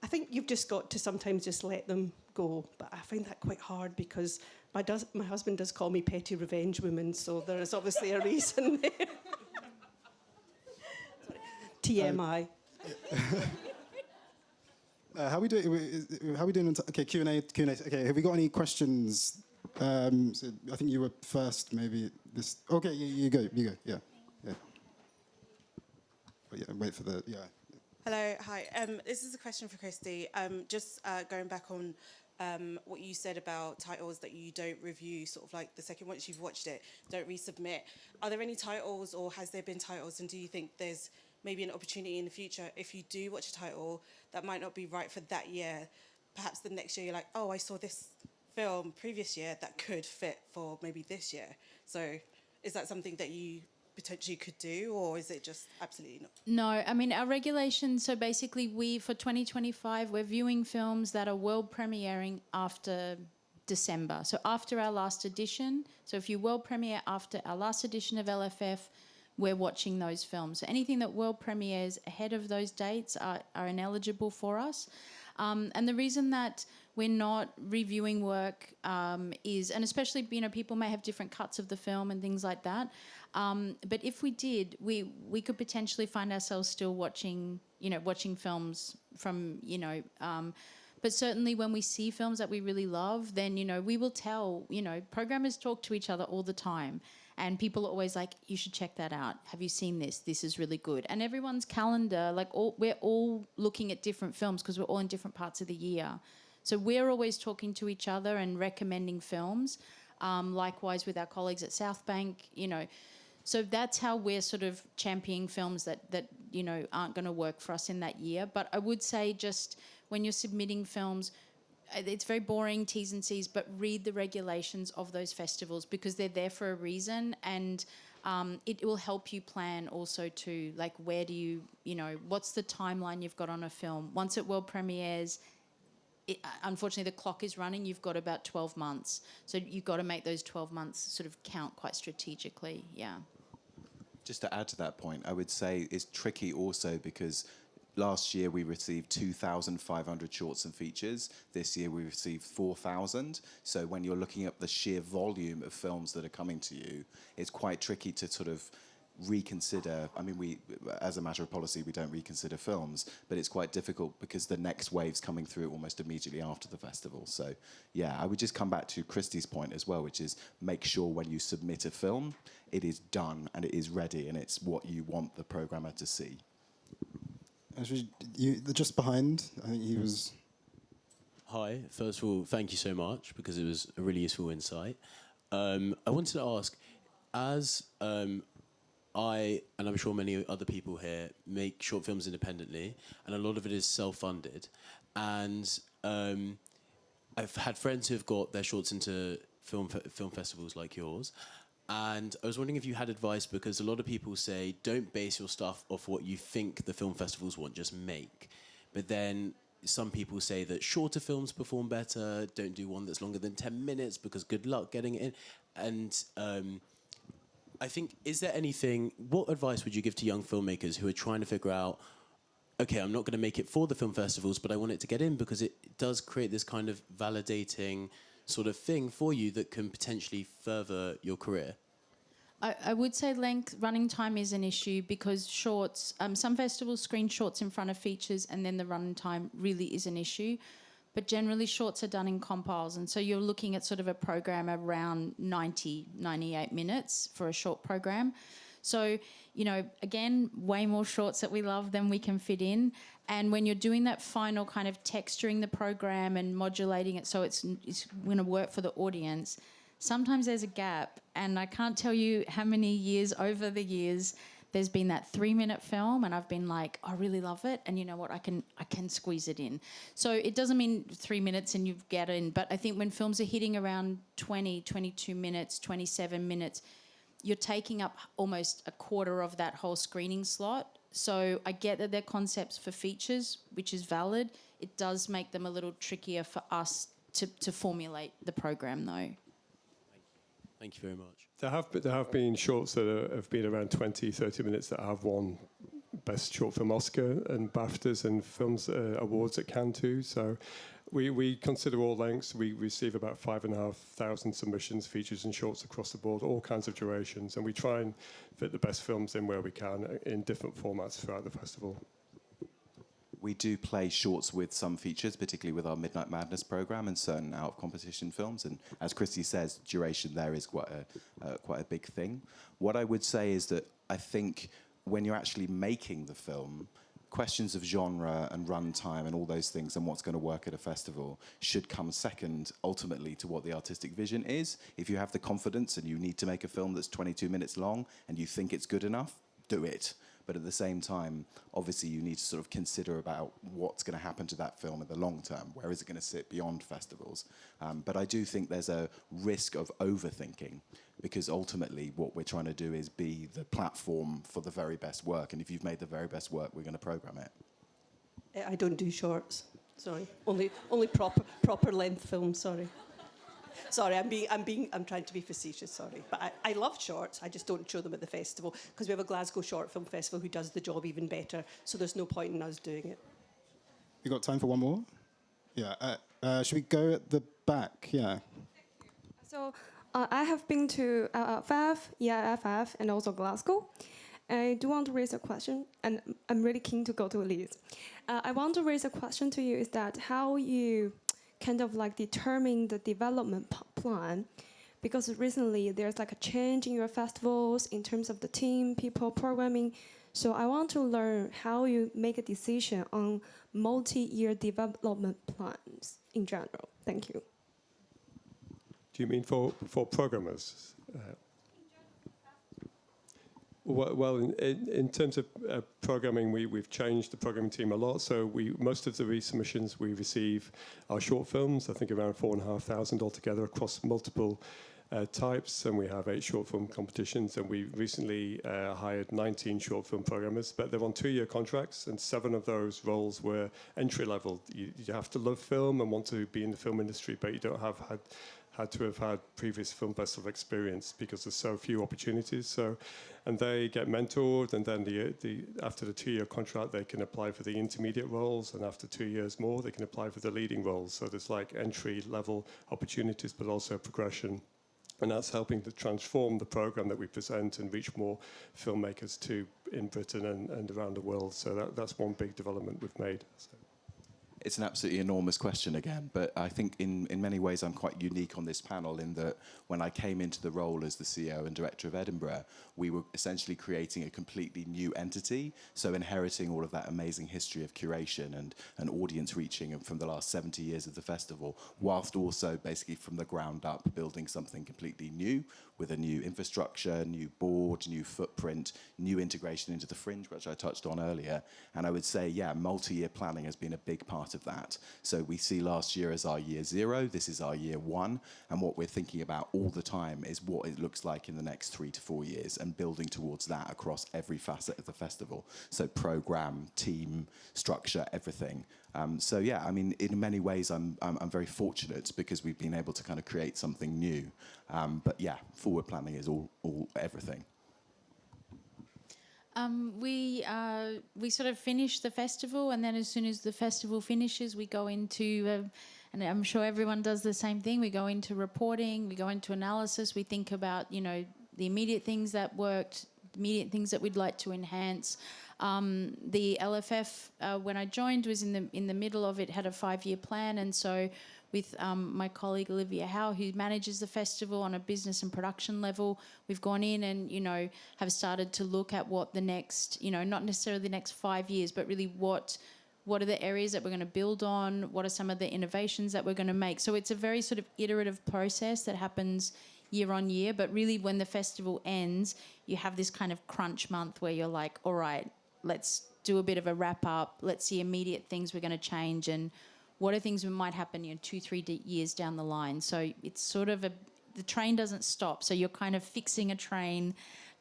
I think you've just got to sometimes just let them go. But I find that quite hard because my husband does call me petty revenge woman, so there is obviously a reason there. TMI. How we doing? How we doing? Okay, Q&A. Okay, have we got any questions? So I think you were first, maybe this. Okay, you go. Yeah. Oh, yeah. Wait for the. Yeah. Hello, hi. This is a question for Kristy. Just going back on what you said about titles that you don't review, sort of like the second once you've watched it, don't resubmit. Are there any titles, or has there been titles, and do you think there's maybe an opportunity in the future if you do watch a title that might not be right for that year, perhaps the next year you're like, oh, I saw this film previous year that could fit for maybe this year. So is that something that you potentially could do, or is it just absolutely not? No, I mean, our regulations, so basically for 2025, we're viewing films that are world premiering after December. So after our last edition. So if you world premiere after our last edition of LFF, we're watching those films. So anything that world premieres ahead of those dates are ineligible for us. And the reason that we're not reviewing work is, and especially, people may have different cuts of the film and things like that. But if we did, we could potentially find ourselves still watching films from, but certainly when we see films that we really love, then, we will tell, programmers talk to each other all the time. And people are always like, you should check that out. Have you seen this? This is really good. And everyone's calendar, we're all looking at different films because we're all in different parts of the year. So we're always talking to each other and recommending films. Likewise with our colleagues at South Bank, So that's how we're sort of championing films that aren't going to work for us in that year. But I would say, just when you're submitting films, it's very boring, T's and C's, but read the regulations of those festivals because they're there for a reason, and it will help you plan also too, like where do you, what's the timeline you've got on a film. Once it world premieres, unfortunately the clock is running, you've got about 12 months. So you've got to make those 12 months sort of count quite strategically, yeah. Just to add to that point, I would say it's tricky also because last year we received 2,500 shorts and features. This year we received 4,000. So when you're looking at the sheer volume of films that are coming to you, it's quite tricky to sort of reconsider. I mean, we, as a matter of policy, we don't reconsider films, but it's quite difficult because the next wave's coming through almost immediately after the festival. So, yeah, I would just come back to Kristy's point as well, which is make sure when you submit a film, it is done and it is ready and it's what you want the programmer to see. Actually, just behind, I think he was... Hi, first of all, thank you so much because it was a really useful insight. I wanted to ask, as I, and I'm sure many other people here, make short films independently, and a lot of it is self-funded, and I've had friends who've got their shorts into film festivals like yours, and I was wondering if you had advice, because a lot of people say, don't base your stuff off what you think the film festivals want, just make. But then some people say that shorter films perform better, don't do one that's longer than 10 minutes because good luck getting it in. And I think, is there anything, what advice would you give to young filmmakers who are trying to figure out, okay, I'm not going to make it for the film festivals, but I want it to get in because it does create this kind of validating sort of thing for you that can potentially further your career? I would say running time is an issue because shorts, some festivals screen shorts in front of features and then the running time really is an issue. But generally shorts are done in compiles, and so you're looking at sort of a program around 90, 98 minutes for a short program. So, again, way more shorts that we love than we can fit in. And when you're doing that final kind of texturing the program and modulating it so it's going to work for the audience, sometimes there's a gap. And I can't tell you how many years over the years there's been that 3-minute film and I've been like, I really love it, and you know what, I can squeeze it in. So it doesn't mean 3 minutes and you get in, but I think when films are hitting around 20, 22 minutes, 27 minutes, you're taking up almost a quarter of that whole screening slot. So I get that they're concepts for features, which is valid. It does make them a little trickier for us to formulate the program, though. Thank you very much. There have been shorts that have been around 20, 30 minutes that have won Best Short Film Oscar and BAFTAs and films awards at Cannes too. So We consider all lengths. We receive about 5,500 submissions, features and shorts across the board, all kinds of durations, and we try and fit the best films in where we can in different formats throughout the festival. We do play shorts with some features, particularly with our Midnight Madness program and certain out-of-competition films. And as Kristy says, duration there is quite a big thing. What I would say is that I think when you're actually making the film, questions of genre and runtime and all those things and what's going to work at a festival should come second, ultimately, to what the artistic vision is. If you have the confidence and you need to make a film that's 22 minutes long and you think it's good enough, do it. But at the same time, obviously, you need to sort of consider about what's going to happen to that film in the long term. Where is it going to sit beyond festivals? But I do think there's a risk of overthinking, because ultimately what we're trying to do is be the platform for the very best work. And if you've made the very best work, we're going to program it. I don't do shorts. Sorry, only proper length films. Sorry. Sorry, I'm trying to be facetious, sorry. But I love shorts, I just don't show them at the festival, because we have a Glasgow Short Film Festival who does the job even better, so there's no point in us doing it. We got time for one more? Yeah. Should we go at the back? Yeah. So I have been to IFF, EIFF, and also Glasgow. I do want to raise a question, and I'm really keen to go to Leeds. I want to raise a question to you, is that how you kind of like determine the development plan, because recently there's like a change in your festivals in terms of the team, people, programming. So I want to learn how you make a decision on multi-year development plans in general. Thank you. Do you mean for programmers? Well, in terms of programming, we've changed the programming team a lot. So most of the resubmissions we receive are short films, I think around 4,500 altogether across multiple types. And we have 8 short film competitions. And we recently hired 19 short film programmers, but they're on 2-year contracts. And 7 of those roles were entry level. You have to love film and want to be in the film industry, but you don't have had to have had previous film festival experience because there's so few opportunities. So, and they get mentored, and then after the 2-year contract, they can apply for the intermediate roles, and after 2 years more, they can apply for the leading roles. So there's like entry level opportunities, but also progression. And that's helping to transform the program that we present and reach more filmmakers too in Britain and around the world. So that's one big development we've made. So. It's an absolutely enormous question again, but I think in many ways I'm quite unique on this panel in that when I came into the role as the CEO and director of Edinburgh, we were essentially creating a completely new entity, so inheriting all of that amazing history of curation and an audience reaching from the last 70 years of the festival, whilst also basically from the ground up building something completely new with a new infrastructure, new board, new footprint, new integration into the fringe, which I touched on earlier. And I would say, yeah, multi-year planning has been a big part of that. So we see last year as our year 0, this is our year 1, and what we're thinking about all the time is what it looks like in the next 3 to 4 years and building towards that across every facet of the festival. So program, team, structure, everything. So yeah, I mean, in many ways, I'm very fortunate because we've been able to kind of create something new. But yeah, forward planning is all everything. We sort of finish the festival, and then as soon as the festival finishes, we go into, and I'm sure everyone does the same thing, we go into reporting, we go into analysis, we think about, you know, the immediate things that worked, immediate things that we'd like to enhance. The LFF, when I joined, was in the middle of it, had a 5-year plan, and so with my colleague Olivia Howe, who manages the festival on a business and production level, we've gone in and, you know, have started to look at what the next, you know, not necessarily the next 5 years, but really what are the areas that we're going to build on, what are some of the innovations that we're going to make. So it's a very sort of iterative process that happens year on year, but really when the festival ends, you have this kind of crunch month where you're like, all right, let's do a bit of a wrap up, let's see immediate things we're going to change, and what are things that might happen, you know, 2-3 years down the line. So it's sort of the train doesn't stop. So you're kind of fixing a train,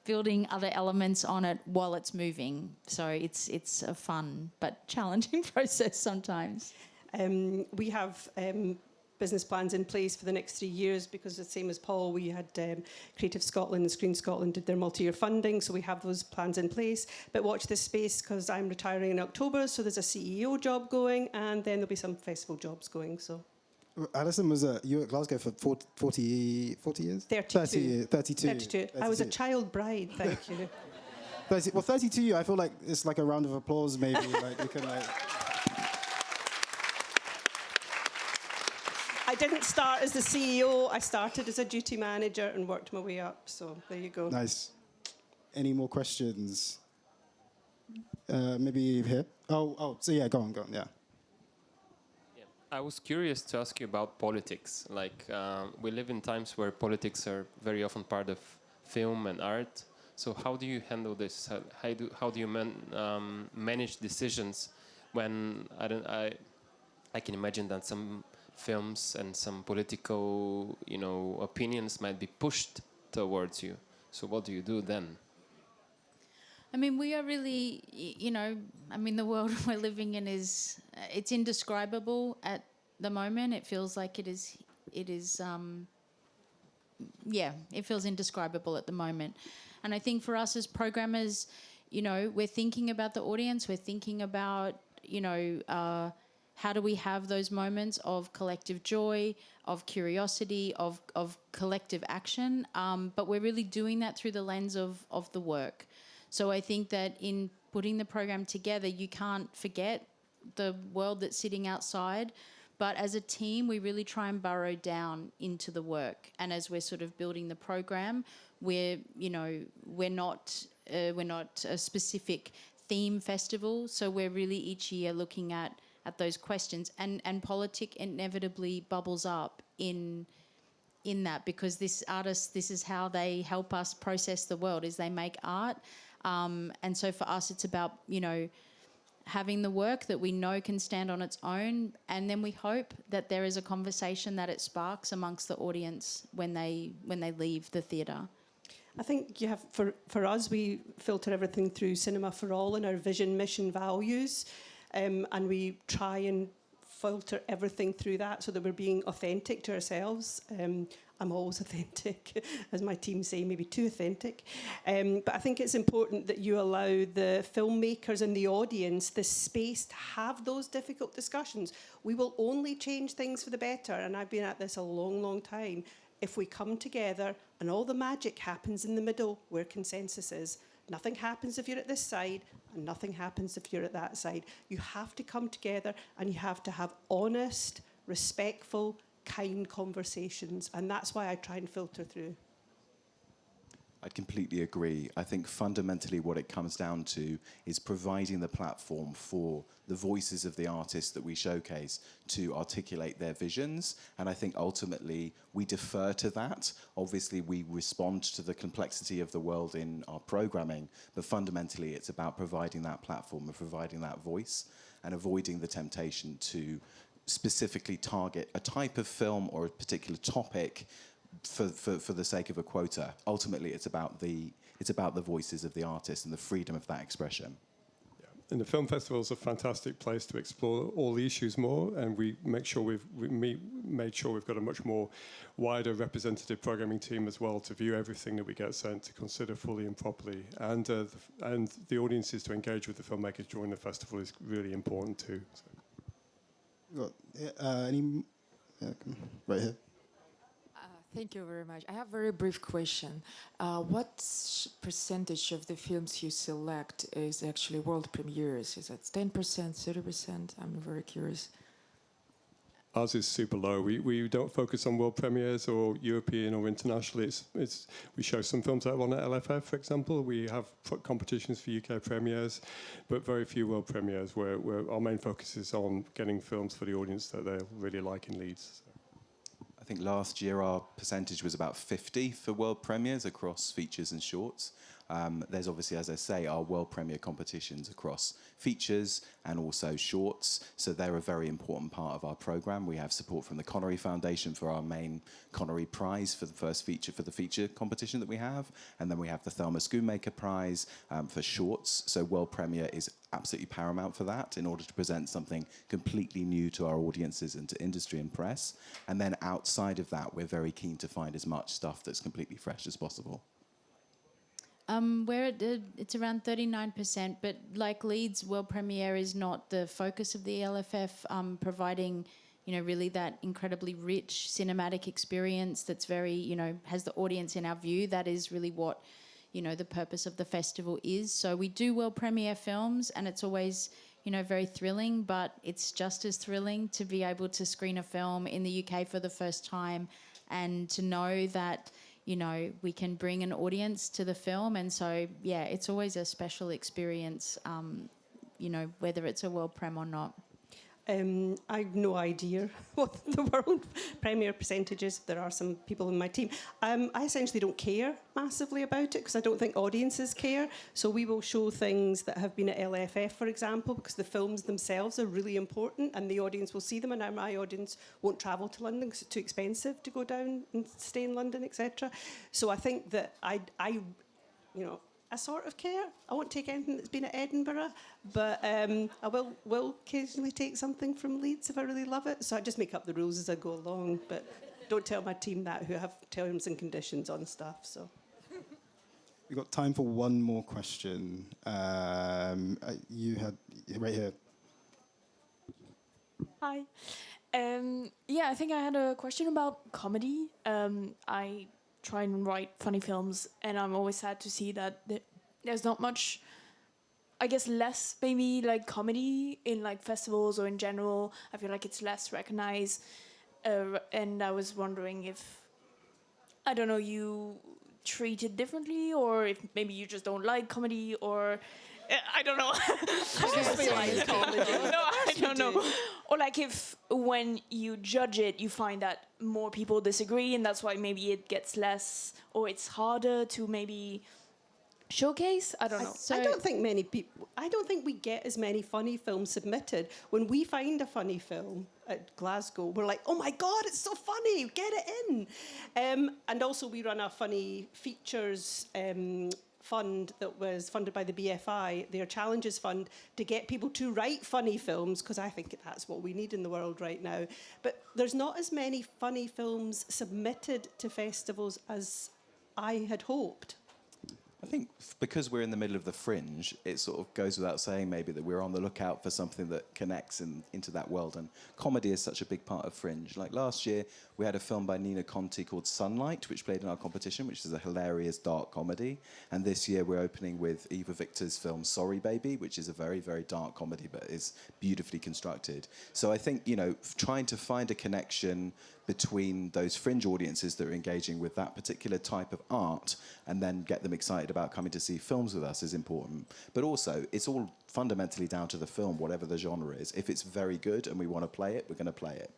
building other elements on it while it's moving. So it's a fun but challenging process sometimes. We have business plans in place for the next 3 years, because the same as Paul, we had Creative Scotland and Screen Scotland did their multi-year funding, so we have those plans in place. But watch this space, because I'm retiring in October, so there's a CEO job going, and then there'll be some festival jobs going. So, Allison, you were at Glasgow for 40 years? 32. 32. I was a child bride, thank you. 32, I feel like it's like a round of applause, maybe. Like you can like. I didn't start as the CEO. I started as a duty manager and worked my way up. So there you go. Nice. Any more questions? Maybe here. So yeah, go on, yeah. I was curious to ask you about politics. Like, we live in times where politics are very often part of film and art. So how do you handle this? How do you manage decisions when I can imagine that some films and some political, opinions might be pushed towards you. So what do you do then? I mean, we are really, the world we're living in it's indescribable at the moment. It feels like it feels indescribable at the moment. And I think for us as programmers, we're thinking about the audience, we're thinking about, how do we have those moments of collective joy, of curiosity, of collective action, but we're really doing that through the lens of the work. So I think that in putting the program together, you can't forget the world that's sitting outside. But as a team, we really try and burrow down into the work. And as we're sort of building the program, we're not a specific theme festival. So we're really each year looking at those questions. And politics inevitably bubbles up in that, because this is how they help us process the world, is they make art. And so for us, it's about, having the work that we know can stand on its own, and then we hope that there is a conversation that it sparks amongst the audience when they leave the theatre. I think you have, for us, we filter everything through Cinema for All and our vision, mission, values, and we try and filter everything through that so that we're being authentic to ourselves. I'm always authentic, as my team say, maybe too authentic. But I think it's important that you allow the filmmakers and the audience the space to have those difficult discussions. We will only change things for the better, and I've been at this a long, long time, if we come together and all the magic happens in the middle where consensus is. Nothing happens if you're at this side, and nothing happens if you're at that side. You have to come together, and you have to have honest, respectful, kind conversations, and that's why I try and filter through. I'd completely agree. I think fundamentally what it comes down to is providing the platform for the voices of the artists that we showcase to articulate their visions, and I think ultimately we defer to that. Obviously we respond to the complexity of the world in our programming, but fundamentally it's about providing that platform and providing that voice and avoiding the temptation to specifically target a type of film or a particular topic for the sake of a quota. Ultimately, it's about the voices of the artists and the freedom of that expression. Yeah. And the film festival is a fantastic place to explore all the issues more, and we make sure we've made sure we've got a much more wider representative programming team as well to view everything that we get sent, to consider fully and properly, and the audiences to engage with the filmmakers during the festival is really important too. So. Right here. Thank you very much. I have a very brief question. What percentage of the films you select is actually world premieres? Is that 10%, 30%? I'm very curious. Ours is super low. We don't focus on world premieres or European or international. We show some films that are on at LFF, for example. We have competitions for UK premieres, but very few world premieres where our main focus is on getting films for the audience that they really like in Leeds. So. I think last year our percentage was about 50 for world premieres across features and shorts. There's obviously, as I say, our world premiere competitions across features and also shorts. So they're a very important part of our programme. We have support from the Connery Foundation for our main Connery Prize for the first feature, for the feature competition that we have. And then we have the Thelma Schoonmaker Prize for shorts. So world premiere is absolutely paramount for that in order to present something completely new to our audiences and to industry and press. And then outside of that, we're very keen to find as much stuff that's completely fresh as possible. It's around 39%, but like Leeds, world premiere is not the focus of the LFF, providing, really that incredibly rich cinematic experience that's very, has the audience in our view. That is really what, the purpose of the festival is. So we do world premiere films, and it's always, very thrilling, but it's just as thrilling to be able to screen a film in the UK for the first time and to know that, we can bring an audience to the film. And so, yeah, it's always a special experience, whether it's a world prem or not. I've no idea what the world premiere percentage is. There are some people in my team. I essentially don't care massively about it because I don't think audiences care. So we will show things that have been at LFF, for example, because the films themselves are really important and the audience will see them, and my audience won't travel to London because it's too expensive to go down and stay in London, etc. So I think that I sort of care. I won't take anything that's been at Edinburgh, but I will occasionally take something from Leeds if I really love it. So I just make up the rules as I go along, but don't tell my team that, who have terms and conditions on stuff. So We've got time for one more question. You had right here. Hi. I think I had a question about comedy. I try and write funny films, and I'm always sad to see that there's not much, I guess less maybe like comedy in like festivals or in general. I feel like it's less recognized, and I was wondering if, I don't know, you treat it differently, or if maybe you just don't like comedy, or I don't know. No, I don't know. Or like if when you judge it, you find that more people disagree, and that's why maybe it gets less, or it's harder to maybe showcase. I don't know. I don't think many people. I don't think we get as many funny films submitted. When we find a funny film at Glasgow, we're like, "Oh my God, it's so funny! Get it in!" And also, we run a funny features fund that was funded by the BFI, their Challenges Fund, to get people to write funny films, because I think that's what we need in the world right now. But there's not as many funny films submitted to festivals as I had hoped. I think because we're in the middle of the fringe, it sort of goes without saying maybe that we're on the lookout for something that connects into that world. And comedy is such a big part of fringe. Like last year, we had a film by Nina Conti called Sunlight, which played in our competition, which is a hilarious dark comedy. And this year we're opening with Eva Victor's film Sorry Baby, which is a very, very dark comedy, but is beautifully constructed. So I think, trying to find a connection between those fringe audiences that are engaging with that particular type of art and then get them excited about coming to see films with us is important. But also, it's all fundamentally down to the film, whatever the genre is. If it's very good and we want to play it, we're going to play it.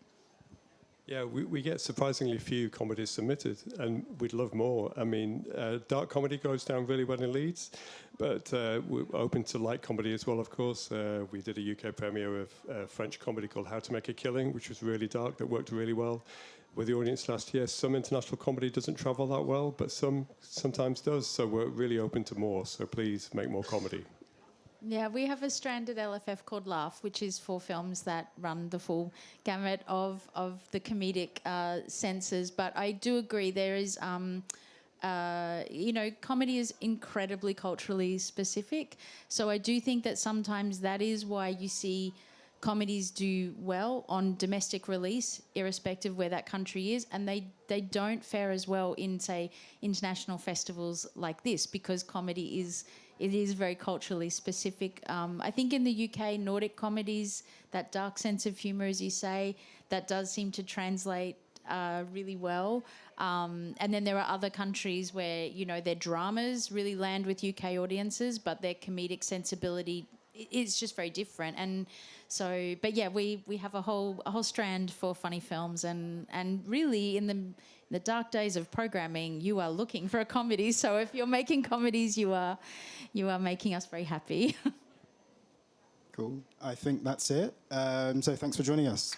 Yeah, we get surprisingly few comedies submitted, and we'd love more. I mean, dark comedy goes down really well in Leeds, but we're open to light comedy as well, of course. We did a UK premiere of a French comedy called How to Make a Killing, which was really dark, that worked really well with the audience last year. Some international comedy doesn't travel that well, but sometimes does, so we're really open to more, so please make more comedy. Yeah, we have a strand at LFF called Laugh, which is 4 films that run the full gamut of the comedic senses. But I do agree there is, comedy is incredibly culturally specific. So I do think that sometimes that is why you see comedies do well on domestic release, irrespective of where that country is, and they don't fare as well in, say, international festivals like this, because comedy is very culturally specific. I think in the UK, Nordic comedies, that dark sense of humour, as you say, that does seem to translate really well. And then there are other countries where, their dramas really land with UK audiences, but their comedic sensibility it's just very different. And so, but yeah, we have a whole strand for funny films, and really in the dark days of programming, you are looking for a comedy. So if you're making comedies, you are making us very happy. Cool. I think that's it. So thanks for joining us.